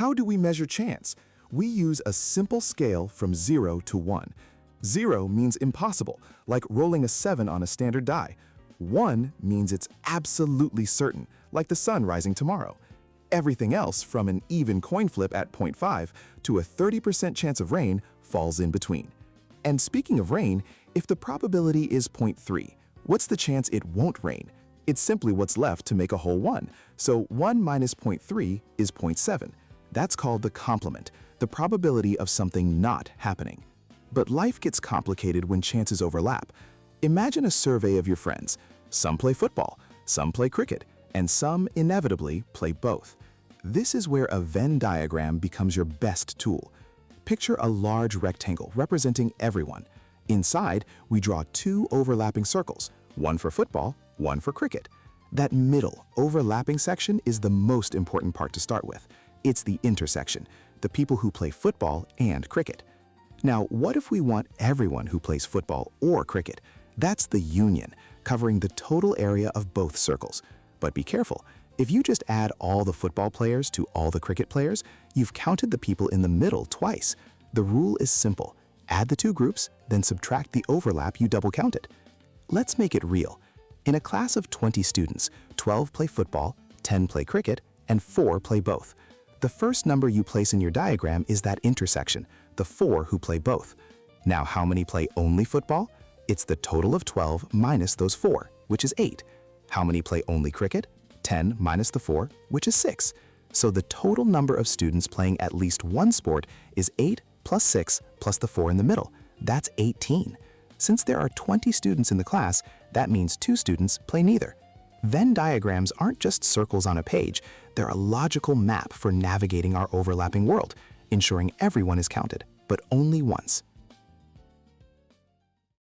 How do we measure chance? We use a simple scale from 0 to 1. 0 means impossible, like rolling a 7 on a standard die. 1 means it's absolutely certain, like the sun rising tomorrow. Everything else, from an even coin flip at 0.5 to a 30% chance of rain, falls in between. And speaking of rain, if the probability is 0.3, what's the chance it won't rain? It's simply what's left to make a whole 1. So 1 minus 0.3 is 0.7. That's called the complement, the probability of something not happening. But life gets complicated when chances overlap. Imagine a survey of your friends. Some play football, some play cricket, and some inevitably play both. This is where a Venn diagram becomes your best tool. Picture a large rectangle representing everyone. Inside, we draw two overlapping circles, one for football, one for cricket. That middle, overlapping section is the most important part to start with. It's the intersection, the people who play football and cricket. Now, what if we want everyone who plays football or cricket? That's the union, covering the total area of both circles. But be careful, if you just add all the football players to all the cricket players, you've counted the people in the middle twice. The rule is simple. Add the two groups, then subtract the overlap you double counted. Let's make it real. In a class of 20 students, 12 play football, 10 play cricket, and 4 play both. The first number you place in your diagram is that intersection, the 4 who play both. Now, how many play only football? It's the total of 12 minus those 4, which is 8. How many play only cricket? 10 minus the 4, which is 6. So the total number of students playing at least one sport is 8 plus 6 plus the 4 in the middle. That's 18. Since there are 20 students in the class, that means 2 students play neither. Venn diagrams aren't just circles on a page, they're a logical map for navigating our overlapping world, ensuring everyone is counted, but only once.